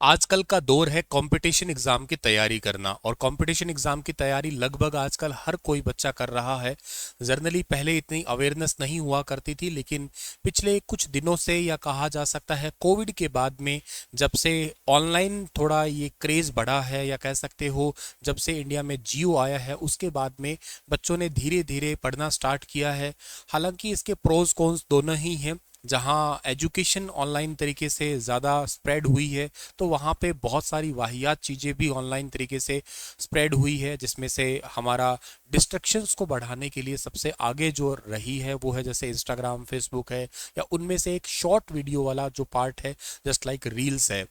आजकल का दौर है कंपटीशन एग्जाम की तैयारी करना और कंपटीशन एग्जाम की तैयारी लगभग आजकल हर कोई बच्चा कर रहा है। जनरली पहले इतनी अवेयरनेस नहीं हुआ करती थी, लेकिन पिछले कुछ दिनों से या कहा जा सकता है कोविड के बाद में जब से ऑनलाइन थोड़ा ये क्रेज बढ़ा है, या कह सकते हो जब से इंडिया में जियो आया है उसके बाद में बच्चों ने धीरे धीरे पढ़ना स्टार्ट किया है। हालांकि इसके प्रोज कॉन्स दोनों ही हैं। जहाँ एजुकेशन ऑनलाइन तरीके से ज़्यादा स्प्रेड हुई है, तो वहाँ पे बहुत सारी वाहियात चीज़ें भी ऑनलाइन तरीके से स्प्रेड हुई है, जिसमें से हमारा डिस्ट्रक्शंस को बढ़ाने के लिए सबसे आगे जो रही है वो है जैसे इंस्टाग्राम, फेसबुक है, या उनमें से एक शॉर्ट वीडियो वाला जो पार्ट है जस्ट लाइक रील्स है।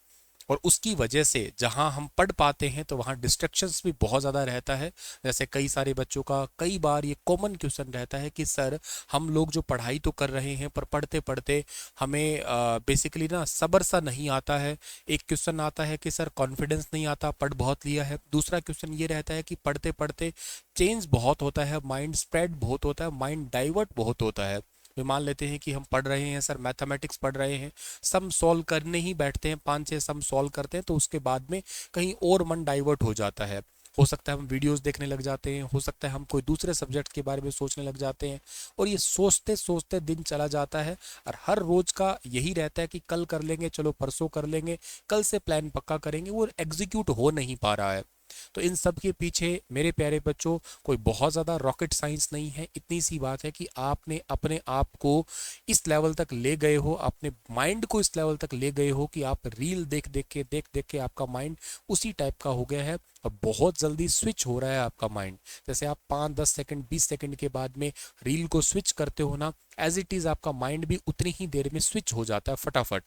और उसकी वजह से जहां हम पढ़ पाते हैं तो वहां डिस्ट्रक्शंस भी बहुत ज़्यादा रहता है। जैसे कई सारे बच्चों का कई बार ये कॉमन क्वेश्चन रहता है कि सर, हम लोग जो पढ़ाई तो कर रहे हैं पर पढ़ते पढ़ते हमें बेसिकली ना सब्र सा नहीं आता है। एक क्वेश्चन आता है कि सर कॉन्फिडेंस नहीं आता, पढ़ बहुत लिया है। दूसरा क्वेश्चन ये रहता है कि पढ़ते पढ़ते चेंज बहुत होता है, माइंड स्प्रेड बहुत होता है, माइंड डाइवर्ट बहुत होता है। वे मान लेते हैं कि हम पढ़ रहे हैं सर, मैथमेटिक्स पढ़ रहे हैं, सम सॉल्व करने ही बैठते हैं, 5-6 सम सॉल्व करते हैं, तो उसके बाद में कहीं और मन डाइवर्ट हो जाता है। हो सकता है हम वीडियोस देखने लग जाते हैं, हो सकता है हम कोई दूसरे सब्जेक्ट के बारे में सोचने लग जाते हैं, और ये सोचते सोचते दिन चला जाता है। और हर रोज का यही रहता है कि कल कर लेंगे, चलो परसों कर लेंगे, कल से प्लान पक्का करेंगे, वो एग्जीक्यूट हो नहीं पा रहा है। तो इन सब के पीछे मेरे प्यारे बच्चों कोई बहुत ज़्यादा रॉकेट साइंस नहीं है। इतनी सी बात है कि आपने अपने आप को इस लेवल तक ले गए हो, अपने माइंड को इस लेवल तक ले गए हो कि आप रील देख देख के आपका माइंड उसी टाइप का हो गया है। अब बहुत जल्दी स्विच हो रहा है आपका माइंड। जैसे आप 5-10 सेकंड 20 सेकंड के बाद में रील को स्विच करते हो ना, एज इट इज़ आपका माइंड भी उतनी ही देर में स्विच हो जाता है फटाफट।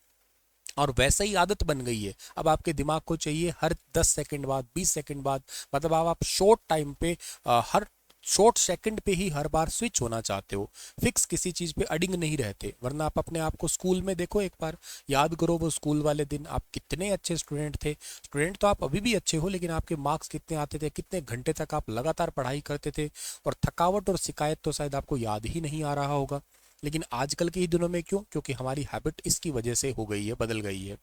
और वैसे ही आदत बन गई है। अब आपके दिमाग को चाहिए हर 10 सेकंड बाद, 20 सेकंड बाद, मतलब आप शॉर्ट टाइम पे हर शॉर्ट सेकंड पे ही हर बार स्विच होना चाहते हो। फिक्स किसी चीज पे अडिंग नहीं रहते। वरना आप अपने आप को स्कूल में देखो, एक बार याद करो वो स्कूल वाले दिन, आप कितने अच्छे स्टूडेंट थे। स्टूडेंट तो आप अभी भी अच्छे हो, लेकिन आपके मार्क्स कितने आते थे, कितने घंटे तक आप लगातार पढ़ाई करते थे, और थकावट और शिकायत तो शायद आपको याद ही नहीं आ रहा होगा। लेकिन आजकल के ही दिनों में क्यों? क्योंकि हमारी हैबिट इसकी वजह से हो गई है, बदल गई है।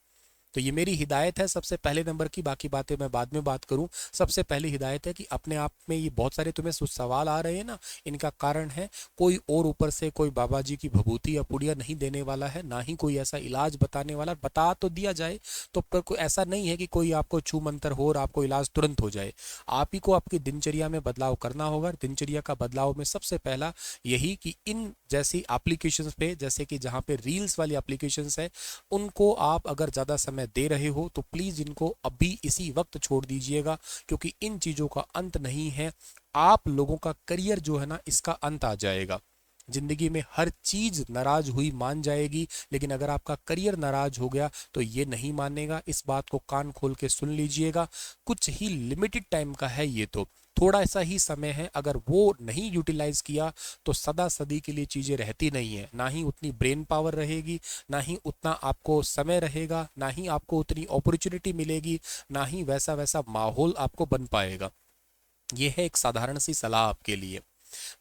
तो ये मेरी हिदायत है सबसे पहले नंबर की, बाकी बातें मैं बाद में बात करूं। सबसे पहली हिदायत है कि अपने आप में ये बहुत सारे तुम्हें सवाल आ रहे हैं ना, इनका कारण है कोई और ऊपर से कोई बाबा जी की भभूति या पुड़िया नहीं देने वाला है, ना ही कोई ऐसा इलाज बताने वाला। बता तो दिया जाए तो पर कोई ऐसा नहीं है कि कोई आपको छू मंतर हो और आपको इलाज तुरंत हो जाए। आप ही को आपकी दिनचर्या में बदलाव करना होगा। दिनचर्या का बदलाव में सबसे पहला यही कि इन जैसी एप्लीकेशंस पे, जैसे कि जहाँ पे रील्स वाली एप्लीकेशंस है, उनको आप अगर ज़्यादा समय दे रहे हो तो प्लीज़ इनको अभी इसी वक्त छोड़ दीजिएगा, क्योंकि इन चीज़ों का अंत नहीं है। आप लोगों का करियर जो है ना, इसका अंत आ जाएगा। जिंदगी में हर चीज नाराज हुई मान जाएगी, लेकिन अगर आपका करियर नाराज हो गया तो ये नहीं मानेगा। इस बात को कान खोल के सुन लीजिएगा। कुछ ही लिमिटेड टाइम का है ये, तो थोड़ा सा ही समय है। अगर वो नहीं यूटिलाइज किया तो सदा सदी के लिए चीजें रहती नहीं है। ना ही उतनी ब्रेन पावर रहेगी, ना ही उतना आपको समय रहेगा, ना ही आपको उतनी अपॉर्चुनिटी मिलेगी, ना ही वैसा वैसा माहौल आपको बन पाएगा। ये है एक साधारण सी सलाह आपके लिए।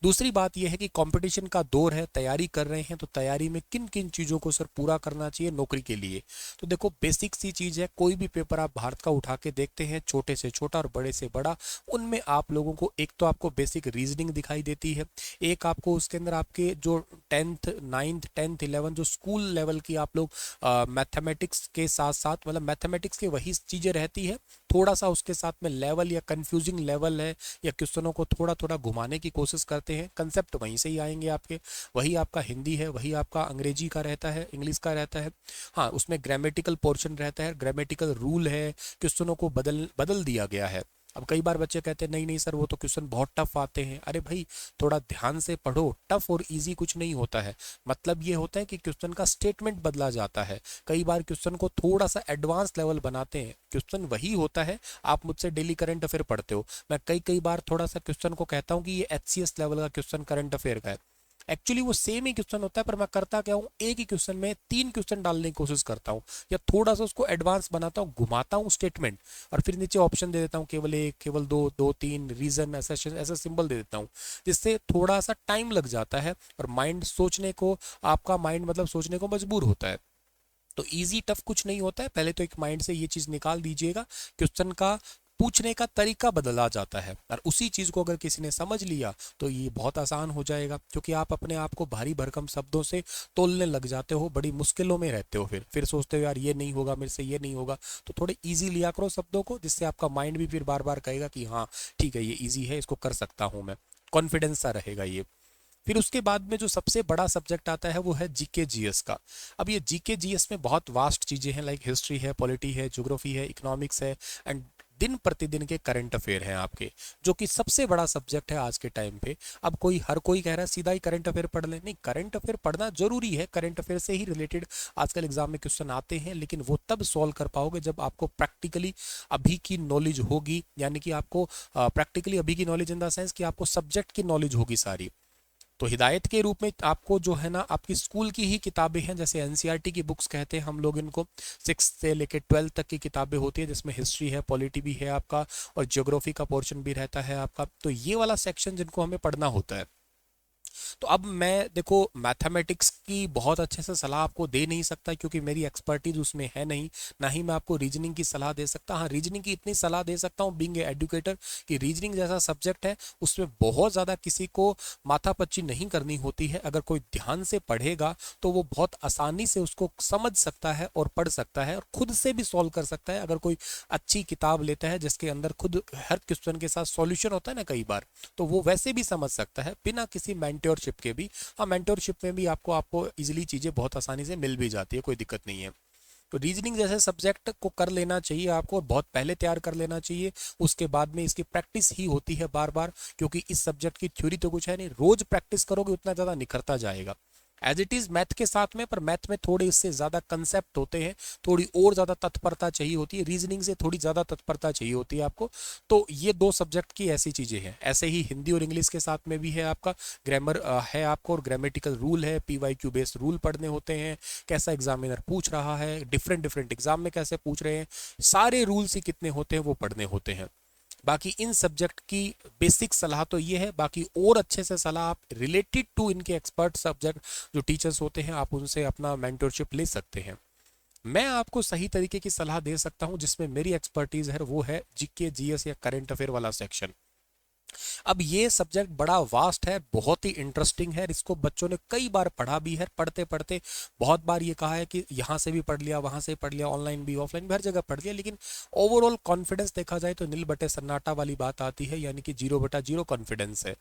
दूसरी बात यह है कि कंपटीशन का दौर है, तैयारी कर रहे हैं, तो तैयारी में किन किन चीज़ों को सर पूरा करना चाहिए नौकरी के लिए। तो देखो, बेसिक सी चीज़ है, कोई भी पेपर आप भारत का उठा के देखते हैं, छोटे से छोटा और बड़े से बड़ा, उनमें आप लोगों को एक तो आपको बेसिक रीजनिंग दिखाई देती है। एक आपको उसके अंदर आपके जो 10th 9th 10th 11th जो स्कूल लेवल की आप लोग मैथमेटिक्स के साथ साथ, मतलब मैथमेटिक्स की वही चीज़ें रहती है, थोड़ा सा उसके साथ में लेवल या कंफ्यूजिंग लेवल है, या क्वेश्चनों को थोड़ा थोड़ा घुमाने की कोशिश करते हैं। कंसेप्ट वहीं से ही आएंगे आपके। वही आपका हिंदी है, वही आपका अंग्रेजी का रहता है, इंग्लिश का रहता है। हाँ, उसमें ग्रामेटिकल पोर्शन रहता है, ग्रामेटिकल रूल है, क्वेश्चनों को बदल बदल दिया गया है। अब कई बार बच्चे कहते हैं नहीं नहीं सर, वो तो क्वेश्चन बहुत टफ आते हैं। अरे भाई, थोड़ा ध्यान से पढ़ो। टफ और इजी कुछ नहीं होता है। मतलब ये होता है कि क्वेश्चन का स्टेटमेंट बदला जाता है। कई बार क्वेश्चन को थोड़ा सा एडवांस लेवल बनाते हैं। क्वेश्चन वही होता है। आप मुझसे डेली करंट अफेयर पढ़ते हो, मैं कई कई बार थोड़ा सा क्वेश्चन को कहता हूँ कि ये HCS लेवल का क्वेश्चन करंट अफेयर का है। एक्चुअली वो सेम ही क्वेश्चन होता है, पर मैं करता क्या हूँ, एक ही क्वेश्चन में 3 क्वेश्चन डालने की कोशिश करता हूँ, या थोड़ा सा उसको एडवांस बनाता हूँ, घुमाता हूँ स्टेटमेंट, और फिर नीचे ऑप्शन दे देता हूँ, केवल एक, केवल दो, दो तीन, रीजन, ऐसा ऐसा सिंबल दे देता हूँ, जिससे थोड़ा सा टाइम लग जाता है और माइंड सोचने को, आपका माइंड मतलब सोचने को मजबूर होता है। तो इजी टफ कुछ नहीं होता है, पहले तो एक माइंड से ये चीज निकाल दीजिएगा, क्वेश्चन का पूछने का तरीका बदला जाता है, और उसी चीज को अगर किसी ने समझ लिया तो ये बहुत आसान हो जाएगा, क्योंकि आप अपने आप को भारी भरकम शब्दों से तोलने लग जाते हो, बड़ी मुश्किलों में रहते हो, फिर सोचते हो यार ये नहीं होगा मेरे से, ये नहीं होगा। तो थोड़े इजी लिया करो शब्दों को, जिससे आपका माइंड भी फिर बार बार कहेगा कि हाँ ठीक है ये इजी है, इसको कर सकता हूँ मैं, कॉन्फिडेंस सा रहेगा ये। फिर उसके बाद में जो सबसे बड़ा सब्जेक्ट आता है वो है जीके जीएस का। अब ये जीके जीएस में बहुत वास्ट चीजें हैं, लाइक हिस्ट्री है, पॉलिटी है, ज्योग्राफी है, इकोनॉमिक्स है, एंड दिन प्रतिदिन के करंट अफेयर हैं आपके, जो कि सबसे बड़ा सब्जेक्ट है आज के टाइम पे। अब हर कोई कह रहा है सीधा ही करंट अफेयर पढ़ ले, नहीं, करंट अफेयर पढ़ना जरूरी है, करंट अफेयर से ही रिलेटेड आजकल एग्जाम में क्वेश्चन आते हैं, लेकिन वो तब सॉल्व कर पाओगे जब आपको प्रैक्टिकली अभी की नॉलेज होगी, यानी कि आपको प्रैक्टिकली अभी की नॉलेज इन द सेंस कि आपको सब्जेक्ट की नॉलेज होगी सारी। तो हिदायत के रूप में आपको जो है ना, आपकी स्कूल की ही किताबें हैं, जैसे एनसीईआरटी की बुक्स कहते हैं हम लोग इनको, 6 से लेकर 12 तक की किताबें होती है, जिसमें हिस्ट्री है, पॉलिटी भी है आपका, और ज्योग्राफी का पोर्शन भी रहता है आपका। तो ये वाला सेक्शन जिनको हमें पढ़ना होता है। तो अब मैं देखो मैथमेटिक्स की बहुत अच्छे से सलाह आपको दे नहीं सकता, क्योंकि मेरी एक्सपर्टीज उसमें है नहीं, ना ही मैं आपको रीजनिंग की सलाह दे सकता। हाँ, रीजनिंग की इतनी सलाह दे सकता हूँ बीइंग एजुकेटर, कि रीजनिंग जैसा सब्जेक्ट है उसमें बहुत ज़्यादा किसी को माथापच्ची नहीं करनी होती है। अगर कोई ध्यान से पढ़ेगा तो वो बहुत आसानी से उसको समझ सकता है और पढ़ सकता है, और खुद से भी सॉल्व कर सकता है। अगर कोई अच्छी किताब लेता है जिसके अंदर खुद हर क्वेश्चन के साथ सॉल्यूशन होता है ना कई बार, तो वो वैसे भी समझ सकता है बिना किसी मेंटरशिप के भी। हाँ, मेंटरशिप में भी आपको इजीली चीजें बहुत आसानी से मिल भी जाती है, कोई दिक्कत नहीं है। तो रीजनिंग जैसे सब्जेक्ट को कर लेना चाहिए आपको, और बहुत पहले तैयार कर लेना चाहिए। उसके बाद में इसकी प्रैक्टिस ही होती है बार बार, क्योंकि इस सब्जेक्ट की थ्योरी तो कुछ है नहीं, रोज प्रैक्टिस करोगे उतना ज्यादा निखरता जाएगा। एज इट इज मैथ के साथ में, पर मैथ में थोड़े इससे ज्यादा कंसेप्ट होते हैं, थोड़ी और ज्यादा तत्परता चाहिए होती है, रीजनिंग से थोड़ी ज्यादा तत्परता चाहिए होती है आपको। तो ये दो सब्जेक्ट की ऐसी चीजें हैं। ऐसे ही हिंदी और इंग्लिश के साथ में भी है आपका ग्रामर है आपको, और ग्रामेटिकल रूल है, पीवाईक्यू बेस्ड रूल पढ़ने होते हैं, कैसा एग्जामिनर पूछ रहा है, डिफरेंट डिफरेंट एग्जाम में कैसे पूछ रहे हैं, सारे रूल्स ही कितने होते हैं वो पढ़ने होते हैं। बाकी इन सब्जेक्ट की बेसिक सलाह तो ये है, बाकी और अच्छे से सलाह आप रिलेटेड टू इनके एक्सपर्ट सब्जेक्ट जो टीचर्स होते हैं, आप उनसे अपना मेंटरशिप ले सकते हैं। मैं आपको सही तरीके की सलाह दे सकता हूं, जिसमें मेरी एक्सपर्टीज है, वो है जीके जीएस या करंट अफेयर वाला सेक्शन। अब ये सब्जेक्ट बड़ा वास्ट है, बहुत ही इंटरेस्टिंग है, इसको बच्चों ने कई बार पढ़ा भी है, पढ़ते पढ़ते बहुत बार ये कहा है कि यहाँ से भी पढ़ लिया, वहाँ से पढ़ लिया, ऑनलाइन भी ऑफलाइन भी हर जगह पढ़ लिया, लेकिन ओवरऑल कॉन्फिडेंस देखा जाए तो नील बटे सन्नाटा वाली बात आती है, यानी कि 0/0 कॉन्फिडेंस है।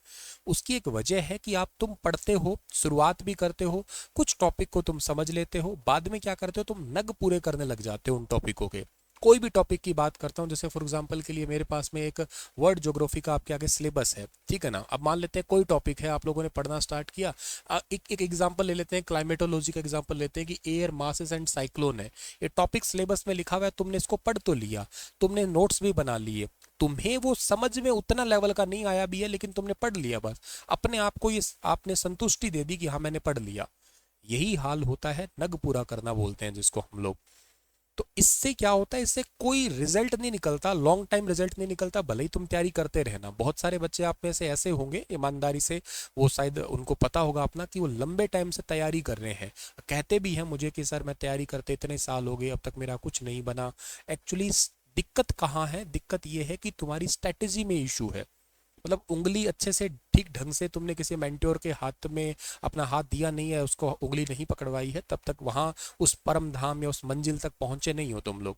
उसकी एक वजह है कि तुम पढ़ते हो, शुरुआत भी करते हो, कुछ टॉपिक को तुम समझ लेते हो, बाद में क्या करते हो, तुम नग पूरे करने लग जाते हो उन टॉपिकों के। कोई भी टॉपिक की बात करता हूं, जैसे फॉर एग्जांपल के लिए मेरे पास में एक वर्ल्ड ज्योग्राफी का आपके आगे सिलेबस है, ठीक है ना। अब मान लेते हैं कोई टॉपिक है, आप लोगों ने पढ़ना स्टार्ट किया, एक एग्जांपल ले लेते हैं, क्लाइमेटोलॉजी का एग्जांपल लेते हैं कि एयर मासेस एंड साइक्लोन है। ये टॉपिक सिलेबस में लिखा हुआ है, तुमने इसको पढ़ तो लिया, तुमने नोट्स भी बना लिए, तुम्हें वो समझ में उतना लेवल का नहीं आया भी है, लेकिन तुमने पढ़ लिया, बस अपने आप को ये आपने संतुष्टि दे दी कि हाँ मैंने पढ़ लिया। यही हाल होता है, नग पूरा करना बोलते हैं जिसको हम लोग। तो इससे क्या होता है, इससे कोई रिजल्ट नहीं निकलता, लॉन्ग टाइम रिजल्ट नहीं निकलता, भले ही तुम तैयारी करते रहना। बहुत सारे बच्चे आप में से ऐसे होंगे ईमानदारी से, वो शायद उनको पता होगा अपना, कि वो लंबे टाइम से तैयारी कर रहे हैं, कहते भी हैं मुझे कि सर मैं तैयारी करते इतने साल हो गए, अब तक मेरा कुछ नहीं बना। एक्चुअली दिक्कत कहाँ है, दिक्कत ये है कि तुम्हारी स्ट्रेटेजी में इशू है। मतलब उंगली अच्छे से ठीक ढंग से तुमने किसी मेंटोर के हाथ में अपना हाथ दिया नहीं है, उसको उंगली नहीं पकड़वाई है, तब तक वहां उस परम धाम या उस मंजिल तक पहुंचे नहीं हो तुम लोग।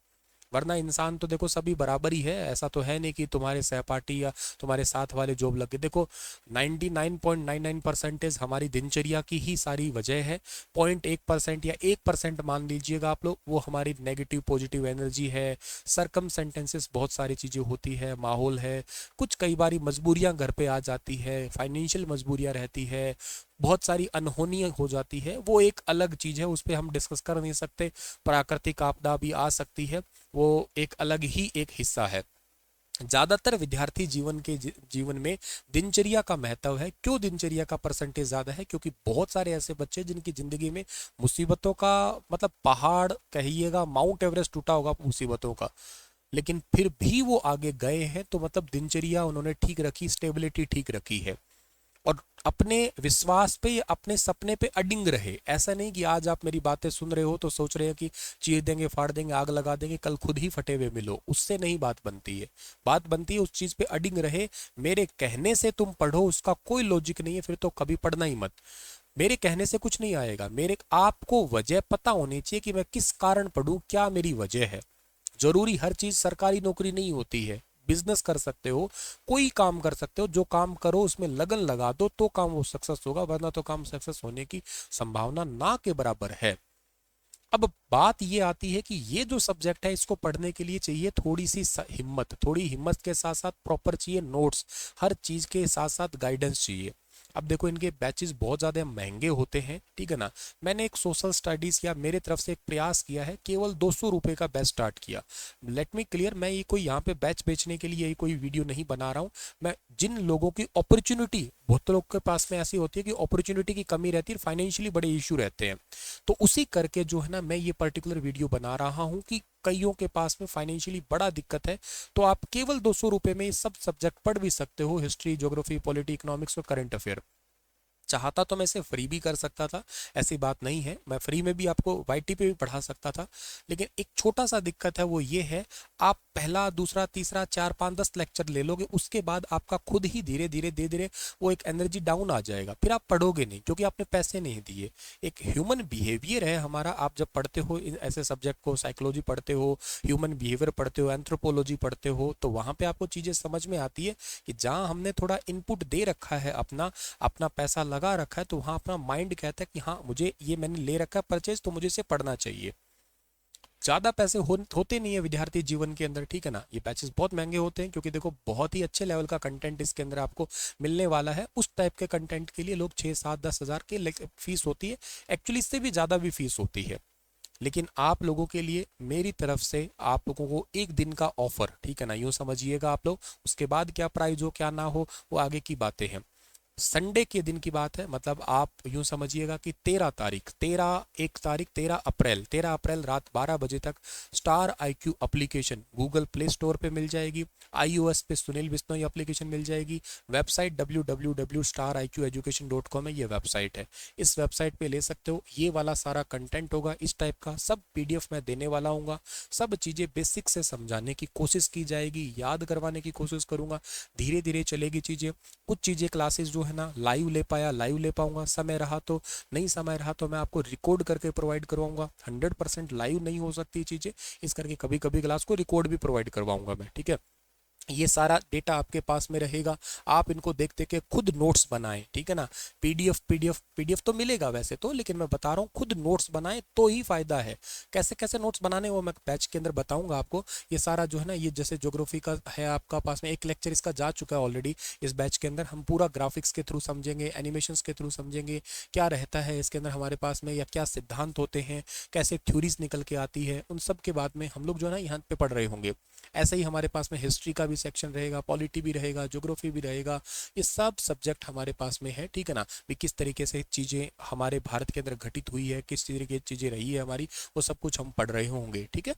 वरना इंसान तो देखो सभी बराबर ही है, ऐसा तो है नहीं कि तुम्हारे सहपाठी या तुम्हारे साथ वाले जॉब लगे। देखो 99.99% हमारी दिनचर्या की ही सारी वजह है, 0.1% या 1% मान लीजिएगा आप लोग, वो हमारी नेगेटिव पॉजिटिव एनर्जी है, सरकम सेंटेंसेस, बहुत सारी चीज़ें होती है, माहौल है, कुछ कई बारी मजबूरियां घर पे आ जाती है, फाइनेंशियल मजबूरियां रहती है, बहुत सारी अनहोनी हो जाती है, वो एक अलग चीज़ है, उस पर हम डिस्कस कर नहीं सकते। प्राकृतिक आपदा भी आ सकती है, वो एक अलग ही एक हिस्सा है। ज्यादातर विद्यार्थी जीवन में दिनचर्या का महत्व है। क्यों दिनचर्या का परसेंटेज ज्यादा है, क्योंकि बहुत सारे ऐसे बच्चे जिनकी जिंदगी में मुसीबतों का मतलब पहाड़ कहिएगा, माउंट एवरेस्ट टूटा होगा मुसीबतों का, लेकिन फिर भी वो आगे गए हैं, तो मतलब दिनचर्या उन्होंने ठीक रखी, स्टेबिलिटी ठीक रखी है। और अपने विश्वास पे या अपने सपने पे अडिंग रहे। ऐसा नहीं कि आज आप मेरी बातें सुन रहे हो तो सोच रहे हो कि चीर देंगे, फाड़ देंगे, आग लगा देंगे, कल खुद ही फटे हुए मिलो। उससे नहीं बात बनती है। बात बनती है उस चीज पे अडिंग रहे। मेरे कहने से तुम पढ़ो उसका कोई लॉजिक नहीं है, फिर तो कभी पढ़ना ही मत। मेरे कहने से कुछ नहीं आएगा। मेरे आपको वजह पता होनी चाहिए कि मैं किस कारण पढ़ूं, क्या मेरी वजह है। जरूरी हर चीज सरकारी नौकरी नहीं होती है। बिजनेस कर सकते हो, कोई काम कर सकते हो, जो काम करो उसमें लगन लगा दो तो काम वो सक्सेस होगा, वरना तो काम सक्सेस होने की संभावना ना के बराबर है। अब बात ये आती है कि ये जो सब्जेक्ट है इसको पढ़ने के लिए चाहिए थोड़ी सी हिम्मत। थोड़ी हिम्मत के साथ साथ प्रॉपर चाहिए नोट्स, हर चीज के साथ साथ गाइडेंस चाहिए। अब देखो इनके बैचेस बहुत ज़्यादा महंगे होते हैं, ठीक है ना। मैंने एक सोशल स्टडीज़ या मेरे तरफ से एक प्रयास किया है, केवल 200 रुपये का बैच स्टार्ट किया। लेट मी क्लियर, मैं ये कोई यहाँ पे बैच बेचने के लिए कोई वीडियो नहीं बना रहा हूँ। मैं जिन लोगों की अपॉर्चुनिटी, बहुत लोग के पास में ऐसी होती है कि अपॉर्चुनिटी की कमी रहती है, फाइनेंशियली बड़े इशू रहते हैं, तो उसी करके जो है ना मैं ये पर्टिकुलर वीडियो बना रहा हूँ कि कईयों के पास में फाइनेंशियली बड़ा दिक्कत है, तो आप केवल 200 रुपये में ये सब सब्जेक्ट पढ़ भी सकते हो, हिस्ट्री, ज्योग्राफी, पॉलिटी, इकोनॉमिक्स और करंट अफेयर। चाहता तो मैं इसे फ्री भी कर सकता था, ऐसी बात नहीं है, मैं फ्री में भी आपको वाईटी पे भी पढ़ा सकता था। लेकिन एक छोटा सा दिक्कत है, वो ये है आप पहला, दूसरा, तीसरा, 4, 5, 10 लेक्चर ले लोगे, उसके बाद आपका खुद ही धीरे धीरे धीरे धीरे वो एक एनर्जी डाउन आ जाएगा, फिर आप पढ़ोगे नहीं क्योंकि आपने पैसे नहीं दिए। एक ह्यूमन बिहेवियर है हमारा। आप जब पढ़ते हो ऐसे सब्जेक्ट को, साइकोलॉजी पढ़ते हो, ह्यूमन बिहेवियर पढ़ते हो, एंथ्रोपोलॉजी पढ़ते हो, तो वहाँ पे आपको चीज़ें समझ में आती है कि जहाँ हमने थोड़ा इनपुट दे रखा है, अपना अपना पैसा लगा रखा है, तो वहाँ अपना माइंड कहता है कि हाँ मुझे ये मैंने ले रखा है परचेज, तो मुझे इसे पढ़ना चाहिए। ज़्यादा पैसे होते नहीं है विद्यार्थी जीवन के अंदर, ठीक है ना। ये बैचेस बहुत महंगे होते हैं क्योंकि देखो बहुत ही अच्छे लेवल का कंटेंट इसके अंदर आपको मिलने वाला है। उस टाइप के कंटेंट के लिए लोग 6, 7, 10 हज़ार के फीस होती है, एक्चुअली इससे भी ज़्यादा भी फीस होती है। लेकिन आप लोगों के लिए मेरी तरफ से आप लोगों को एक दिन का ऑफर, ठीक है ना, यूँ समझिएगा आप लोग। उसके बाद क्या प्राइस हो क्या ना हो वो आगे की बातें हैं। संडे के दिन की बात है, मतलब आप यूं समझिएगा कि 13 तारीख, 13 अप्रैल रात 12 बजे तक star IQ application Google play store पे मिल जाएगी, iOS पे सुनील बिश्नोई एप्लीकेशन मिल जाएगी, वेबसाइट www.stariqeducation.com है, ये वेबसाइट है। इस वेबसाइट पे ले सकते हो। ये वाला सारा कंटेंट होगा इस टाइप का, सब PDF मैं देने वाला हूँ। सब चीज़ें बेसिक से समझाने की कोशिश की जाएगी, याद करवाने की कोशिश करूँगा, धीरे धीरे चलेगी चीज़ें। कुछ चीज़ें क्लासेस जो है ना लाइव ले पाया, लाइव ले पाऊंगा, समय रहा तो, नहीं समय रहा तो मैं आपको रिकॉर्ड करके प्रोवाइड करवाऊंगा। 100% लाइव नहीं हो सकती चीज़ें, इस करके कभी कभी क्लास को रिकॉर्ड भी प्रोवाइड करवाऊंगा मैं, ठीक है। ये सारा डेटा आपके पास में रहेगा, आप इनको देख देख के खुद नोट्स बनाएं, ठीक है ना। पीडीएफ तो मिलेगा वैसे तो, लेकिन मैं बता रहा हूँ खुद नोट्स बनाएं तो ही फायदा है। कैसे कैसे नोट्स बनाने वो मैं बैच के अंदर बताऊंगा आपको। ये सारा जो है ना, ये जैसे ज्योग्राफी का है आपका पास में, एक लेक्चर इसका जा चुका है ऑलरेडी। इस बैच के अंदर हम पूरा ग्राफिक्स के थ्रू समझेंगे, एनिमेशंस के थ्रू समझेंगे, क्या रहता है इसके अंदर हमारे पास में, या क्या सिद्धांत होते हैं, कैसे थ्योरीज निकल के आती है, उन सब के बाद में हम लोग जो है ना यहाँ पे पढ़ रहे होंगे। ऐसे ही हमारे पास में हिस्ट्री का भी सेक्शन रहेगा, पॉलिटी भी रहेगा, ज्योग्राफी भी रहेगा। ये सब सब्जेक्ट हमारे पास में है, ठीक है ना। भी किस तरीके से चीज़ें हमारे भारत के अंदर घटित हुई है, किस तरीके की चीज़ें रही है हमारी, वो सब कुछ हम पढ़ रहे होंगे, ठीक है।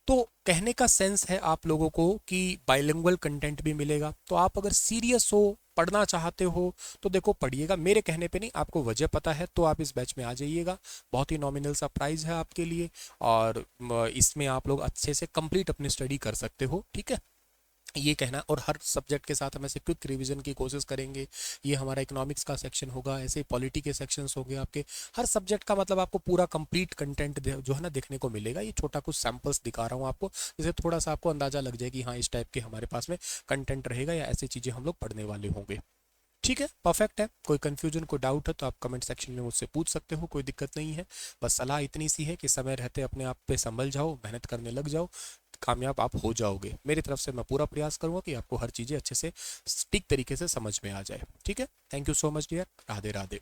तो कहने का सेंस है आप लोगों को कि बाइलिंगुअल कंटेंट भी मिलेगा। तो आप अगर सीरियस हो, पढ़ना चाहते हो, तो देखो पढ़िएगा, मेरे कहने पे नहीं, आपको वजह पता है तो आप इस बैच में आ जाइएगा। बहुत ही नॉमिनल सा प्राइस है आपके लिए, और इसमें आप लोग अच्छे से कंप्लीट अपनी स्टडी कर सकते हो, ठीक है। ये कहना, और हर सब्जेक्ट के साथ हम ऐसे क्विक रिवीजन की कोशिश करेंगे। ये हमारा इकोनॉमिक्स का सेक्शन होगा, ऐसे पॉलिटी के सेक्शंस होंगे आपके। हर सब्जेक्ट का मतलब आपको पूरा कंप्लीट कंटेंट जो है ना देखने को मिलेगा। ये छोटा कुछ सैंपल्स दिखा रहा हूँ आपको, जिससे थोड़ा सा आपको अंदाजा लग जाए कि हाँ इस टाइप के हमारे पास में कंटेंट रहेगा या ऐसी चीज़ें हम लोग पढ़ने वाले होंगे, ठीक है। परफेक्ट है। कोई कंफ्यूजन, कोई डाउट है तो आप कमेंट सेक्शन में मुझसे पूछ सकते हो, कोई दिक्कत नहीं है। बस सलाह इतनी सी है कि समय रहते अपने आप पे संभल जाओ, मेहनत करने लग जाओ, कामयाब आप हो जाओगे। मेरी तरफ से मैं पूरा प्रयास करूंगा कि आपको हर चीज़ें अच्छे से सटीक तरीके से समझ में आ जाए, ठीक है। Thank you so much dear. Radhe Radhe.